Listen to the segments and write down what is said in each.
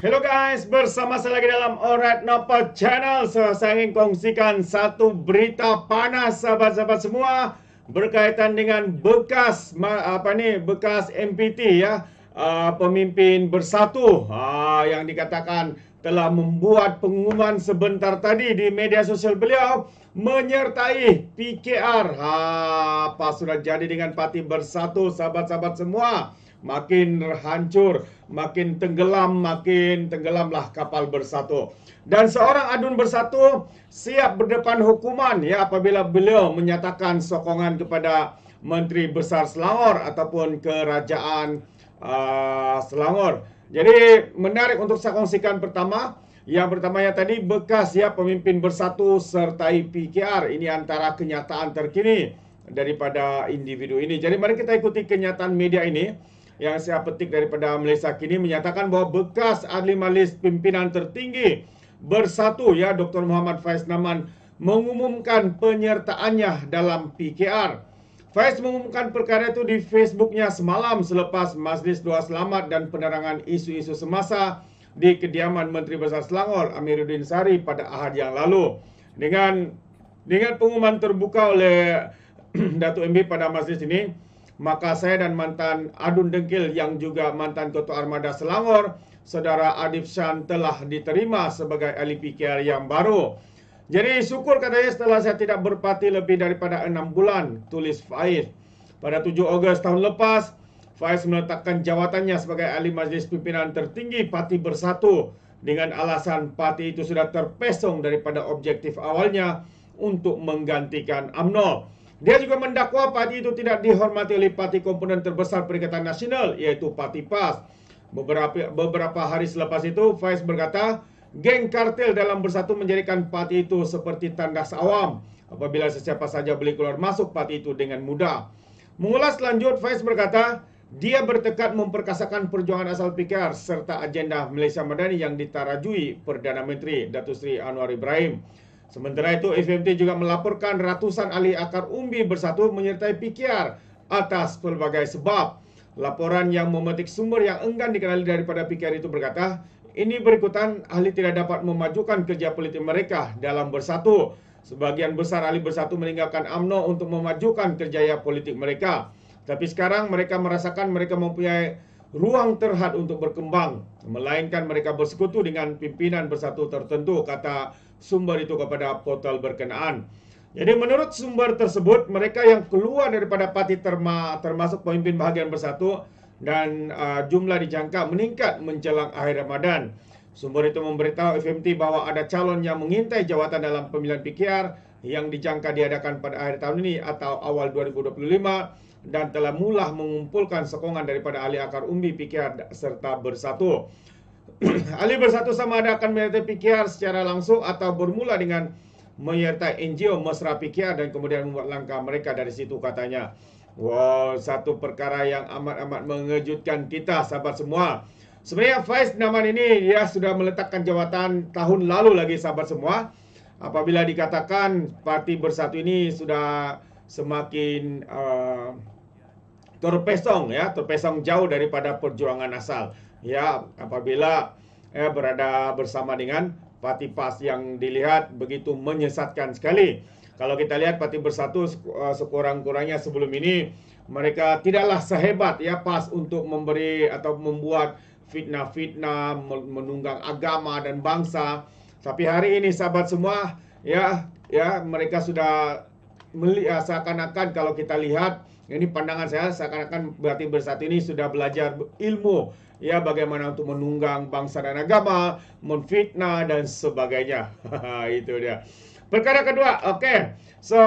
Hello guys, bersama saya lagi dalam Alright Napa Channel. Saya ingin kongsikan satu berita panas sahabat-sahabat semua berkaitan dengan bekas MPT ya, pemimpin bersatu yang dikatakan telah membuat pengumuman sebentar tadi di media sosial beliau menyertai PKR. Apa sudah jadi dengan Parti Bersatu sahabat-sahabat semua? Makin hancur, makin tenggelamlah kapal Bersatu. Dan seorang adun Bersatu siap berdepan hukuman ya apabila beliau menyatakan sokongan kepada Menteri Besar Selangor ataupun Kerajaan Selangor. Jadi menarik untuk saya kongsikan pertama. Yang pertamanya tadi bekas ya pemimpin Bersatu sertai PKR. Ini antara kenyataan terkini daripada individu ini. Jadi mari kita ikuti kenyataan media ini yang saya petik daripada Malaysia Kini menyatakan bahawa bekas ahli majlis pimpinan tertinggi Bersatu ya Dr. Muhammad Faiz Naman mengumumkan penyertaannya dalam PKR. Faiz mengumumkan perkara itu di Facebooknya semalam selepas majlis doa selamat dan penerangan isu-isu semasa di kediaman Menteri Besar Selangor Amiruddin Sari pada Ahad yang lalu. Dengan pengumuman terbuka oleh Datuk MB pada majlis ini, maka saya dan mantan adun dengkil yang juga mantan Ketua Armada Selangor, Saudara Adib Shan telah diterima sebagai ahli PKR yang baru. Jadi syukur katanya setelah saya tidak berparti lebih daripada 6 bulan, tulis Faiz. Pada 7 Ogos tahun lepas, Faiz meletakkan jawatannya sebagai ahli majlis pimpinan tertinggi Parti Bersatu dengan alasan parti itu sudah terpesong daripada objektif awalnya untuk menggantikan UMNO. Dia juga mendakwa parti itu tidak dihormati oleh parti komponen terbesar Perikatan Nasional, iaitu Parti PAS. Beberapa hari selepas itu, Faiz berkata, geng kartel dalam Bersatu menjadikan parti itu seperti tandas awam apabila sesiapa saja boleh keluar masuk parti itu dengan mudah. Mengulas lanjut, Faiz berkata, dia bertekad memperkasakan perjuangan asal PKR serta agenda Malaysia Madani yang ditarajui Perdana Menteri Datuk Seri Anwar Ibrahim. Sementara itu, FMT juga melaporkan ratusan ahli akar umbi Bersatu menyertai PKR atas pelbagai sebab. Laporan yang memetik sumber yang enggan dikenali daripada PKR itu berkata, ini berikutan ahli tidak dapat memajukan kerja politik mereka dalam Bersatu. Sebagian besar ahli Bersatu meninggalkan UMNO untuk memajukan kerjaya politik mereka. Tapi sekarang mereka merasakan mereka mempunyai ruang terhad untuk berkembang, melainkan mereka bersekutu dengan pimpinan Bersatu tertentu, kata sumber itu kepada portal berkenaan. Jadi menurut sumber tersebut, mereka yang keluar daripada parti termasuk pemimpin bahagian Bersatu dan jumlah dijangka meningkat menjelang akhir Ramadan. Sumber itu memberitahu FMT bahawa ada calon yang mengintai jawatan dalam pemilihan PKR yang dijangka diadakan pada akhir tahun ini atau awal 2025 dan telah mula mengumpulkan sokongan daripada ahli akar umbi PKR serta Bersatu. Ahli Bersatu sama ada akan menyertai PKR secara langsung atau bermula dengan menyertai NGO mesra PKR dan kemudian membuat langkah mereka dari situ, katanya. Wow, satu perkara yang amat-amat mengejutkan kita sahabat semua. Sebenarnya Faiz Naman ini dia sudah meletakkan jawatan tahun lalu lagi sahabat semua. Apabila dikatakan Parti Bersatu ini sudah semakin terpesong jauh daripada perjuangan asal. Ya, apabila berada bersama dengan Parti PAS yang dilihat begitu menyesatkan sekali. Kalau kita lihat Parti Bersatu sekurang-kurangnya sebelum ini mereka tidaklah sehebat ya PAS untuk memberi atau membuat fitnah-fitnah, menunggang agama dan bangsa. Tapi hari ini sahabat semua ya mereka sudah seakan-akan kalau kita lihat, ini pandangan saya, seakan-akan Parti Bersatu ini sudah belajar ilmu ya bagaimana untuk menunggang bangsa dan agama, menfitnah dan sebagainya. Itu dia. Perkara kedua, so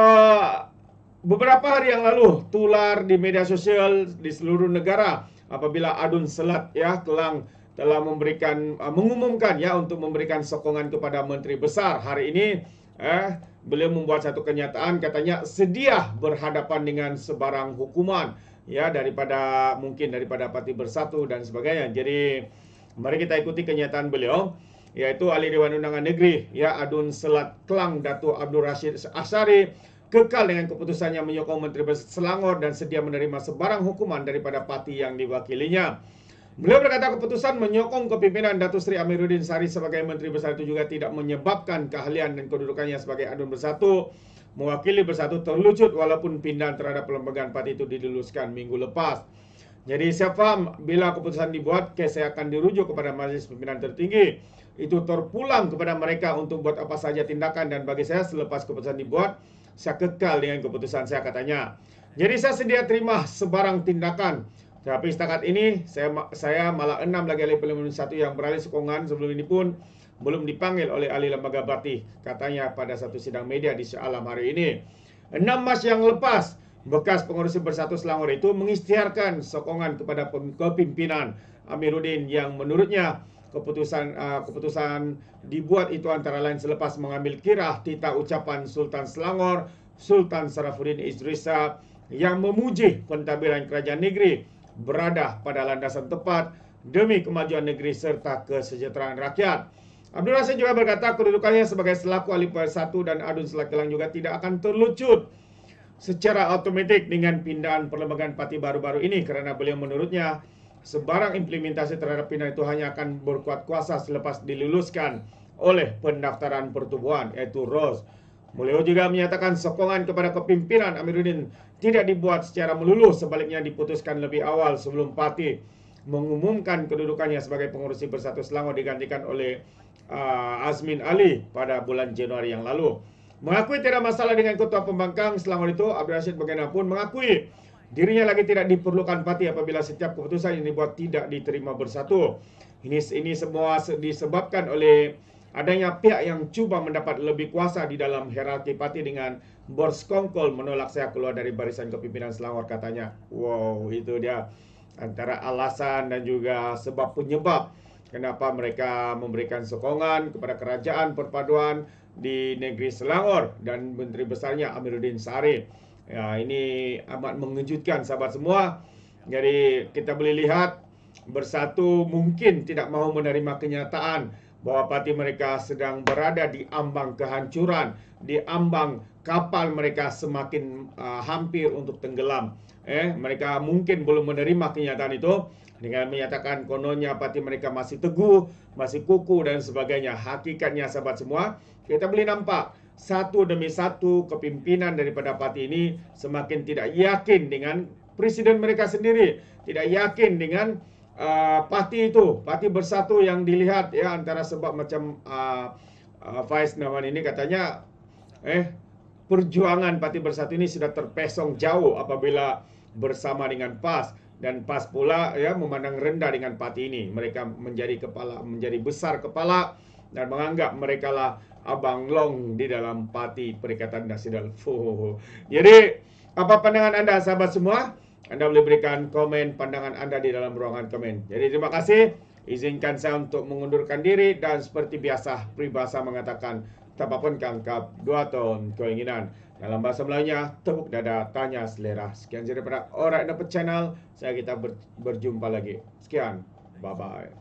beberapa hari yang lalu tular di media sosial di seluruh negara apabila Adun Selat ya Kelang telah mengumumkan ya untuk memberikan sokongan kepada Menteri Besar. Hari ini beliau membuat satu kenyataan, katanya sedia berhadapan dengan sebarang hukuman ya daripada Parti Bersatu dan sebagainya. Jadi mari kita ikuti kenyataan beliau, yaitu ahli Dewan Undangan Negeri ya Adun Selat Kelang Datuk Abdul Rashid Ashari kekal dengan keputusannya menyokong Menteri Besar Selangor dan sedia menerima sebarang hukuman daripada parti yang diwakilinya. Beliau berkata keputusan menyokong kepimpinan Datuk Seri Amiruddin Sari sebagai Menteri Besar itu juga tidak menyebabkan keahlian dan kedudukannya sebagai Adun Bersatu mewakili Bersatu terlucut walaupun pindahan terhadap pelembagaan parti itu diluluskan minggu lepas. Jadi saya faham bila keputusan dibuat, kes akan dirujuk kepada Majlis Pimpinan Tertinggi. Itu terpulang kepada mereka untuk buat apa saja tindakan, dan bagi saya selepas keputusan dibuat, saya kekal dengan keputusan saya, katanya. Jadi saya sedia terima sebarang tindakan. Tapi setakat ini saya malah 6 lagi ahli parlimen 1 yang beralih sokongan sebelum ini pun belum dipanggil oleh ahli lembaga parti, katanya pada satu sidang media di Shah Alam hari ini. 6 Mac yang lepas, bekas pengurusi Bersatu Selangor itu mengisytiharkan sokongan kepada kepimpinan Amiruddin yang menurutnya keputusan dibuat itu antara lain selepas mengambil kirah tita ucapan Sultan Selangor, Sultan Sarafuddin Idrisa, yang memuji pentadbiran kerajaan negeri berada pada landasan tepat demi kemajuan negeri serta kesejahteraan rakyat. Abdul Rashid juga berkata kedudukannya sebagai selaku ahli Bersatu dan Adun Selakilang juga tidak akan terlucut secara automatik dengan pindahan perlembagaan parti baru-baru ini, kerana beliau menurutnya sebarang implementasi terhadap pindahan itu hanya akan berkuat kuasa selepas diluluskan oleh pendaftaran pertubuhan, iaitu ROS. Beliau juga menyatakan sokongan kepada kepimpinan Amiruddin tidak dibuat secara melulu, sebaliknya diputuskan lebih awal sebelum parti mengumumkan kedudukannya sebagai pengurusi Bersatu Selangor digantikan oleh Azmin Ali pada bulan Januari yang lalu. Mengakui tidak masalah dengan ketua pembangkang Selangor itu, Abdul Rashid bagaimanapun mengakui dirinya lagi tidak diperlukan parti apabila setiap keputusan yang dibuat tidak diterima Bersatu. Ini semua disebabkan oleh adanya pihak yang cuba mendapat lebih kuasa di dalam hierarki parti dengan bersekongkol menolak saya keluar dari barisan kepimpinan Selangor, katanya. Wow, itu dia antara alasan dan juga sebab penyebab kenapa mereka memberikan sokongan kepada kerajaan perpaduan di negeri Selangor dan Menteri Besarnya Amiruddin Sari. Ya, ini amat mengejutkan sahabat semua. Jadi kita boleh lihat Bersatu mungkin tidak mahu menerima kenyataan bahwa parti mereka sedang berada di ambang kehancuran, di ambang kapal mereka semakin hampir untuk tenggelam. Mereka mungkin belum menerima kenyataan itu dengan menyatakan kononnya parti mereka masih teguh, masih kukuh dan sebagainya. Hakikatnya sahabat semua, kita boleh nampak satu demi satu kepimpinan daripada parti ini semakin tidak yakin dengan presiden mereka sendiri, tidak yakin dengan parti itu, parti Bersatu yang dilihat ya, antara sebab macam Faiz Nawan ini katanya perjuangan parti Bersatu ini sudah terpesong jauh apabila bersama dengan PAS, dan PAS pula ya memandang rendah dengan parti ini. Mereka menjadi besar kepala dan menganggap mereka lah abang long di dalam parti Perikatan Nasional. Jadi apa pandangan anda sahabat semua? Anda boleh berikan komen pandangan anda di dalam ruangan komen. Jadi terima kasih. Izinkan saya untuk mengundurkan diri dan seperti biasa peribahasa mengatakan tapapun kangkap 2 ton keinginan. Dalam bahasa Melayunya, tepuk dada, tanya selera. Sekian daripada Alright Dapat Channel. Kita berjumpa lagi. Sekian. Bye-bye.